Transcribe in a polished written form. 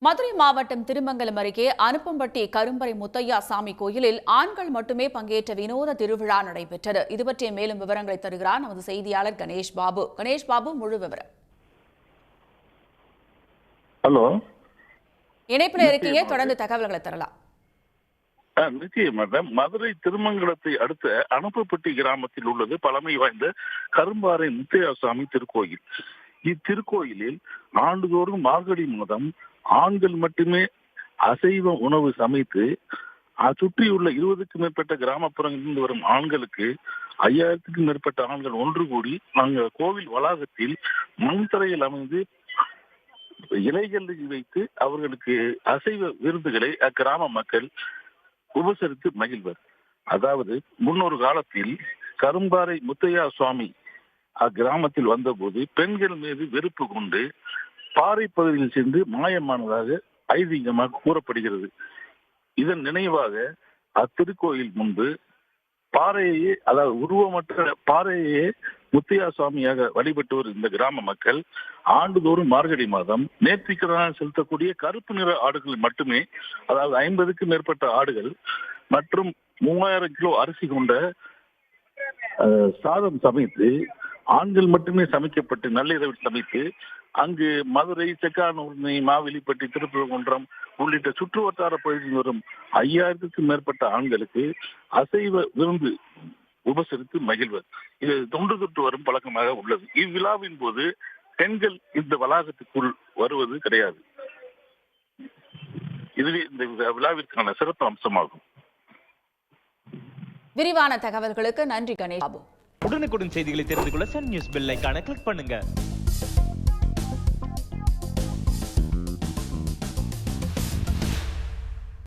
மதுரை மாவட்டம் திருமங்கலம் அருகே அனுப்பம்பட்டி கரும்பரை முத்தையா சாமி கோயிலில் ஆண்கள் மட்டுமே பங்கேற்ற வினோத திருவிழா நடைபெற்றது. இது பற்றிய மேலும் விவரங்களை தருகிறார் நமது செய்தியாளர் கணேஷ் பாபு. கணேஷ் பாபு, முழு விவரம். ஹலோ, இணைப்பில் இருக்கையே தொடர்ந்து தகவல்களை தரலாம். நிச்சயமாக. மதுரை திருமங்கலத்தை அடுத்த அனுப்பப்பட்டி கிராமத்தில் உள்ளது பழமை வாய்ந்த கரும்பாறை முத்தையா சாமி திருக்கோயில். இத்திருக்கோயிலில் ஆண்டுதோறும் மார்கழி மாதம் ஆண்கள் மட்டுமே அசைவ உணவு சமைத்து சுற்றியுள்ள 20க்கும் மேற்பட்ட கிராமப்புறங்களிலிருந்து வரும் ஆண்களுக்கு 5000க்கும் மேற்பட்ட ஆண்கள் ஒன்று கூடி நாங்கள் கோவில் வளாகத்தில் மண் தரையில் அமைந்து இலைகளில் வைத்து அவர்களுக்கு அசைவ விருந்துகளை அக்கிராம மக்கள் உபசரித்து மகிழ்வர். அதாவது முன்னொரு காலத்தில் கரும்பாறை முத்தையா சுவாமி அக்கிராமத்தில் வந்தபோது பெண்கள் மீது வெறுப்பு கொண்டு பாறை பகுதியில் சென்று மாயமானதாக ஐதீகமாக கூறப்படுகிறது. இதன் நினைவாக அத்திருக்கோயில் முன்பு பாறையே, அதாவது உருவமற்ற பாறையே முத்தையா சுவாமியாக வழிபட்டு வரும் இந்த கிராம மக்கள் ஆண்டுதோறும் மார்கழி மாதம் நேர்த்திக்கடனாக செலுத்தக்கூடிய கருப்பு நிற ஆடுகள் மட்டுமே, அதாவது 50க்கும் மேற்பட்ட ஆடுகள் மற்றும் 3000 கிலோ அரிசி கொண்ட சாதம் சமைத்து ஆண்கள் மட்டுமே சமைக்கப்பட்டு நள்ளிரவில் சமைத்து அங்கு மதுரை, செக்கானூர்ணி, மாவிலிப்பட்டி, திருப்பரங்குன்றம் உள்ளிட்ட சுற்று வட்டார பகுதியில் வரும் 5000க்கும் மேற்பட்ட ஆண்களுக்கு அசைவ விருந்து உபசரித்து மகிழ்வர். இது தொன்று தொட்டு வரும் பழக்கமாக உள்ளது. இவ்விழாவின் போது பெண்கள் இந்த வளாகத்துக்குள் வருவது கிடையாது. இதுவே இந்த விழாவிற்கான சிறப்பு அம்சமாகும். விரிவான தகவல்களுக்கு நன்றி கணேஷ் பாபு. உடனுக்குடன் செய்திகளை தெரிந்து கொள்ள சன் நியூஸ் பெல் ஐகானை கிளிக் பண்ணுங்க.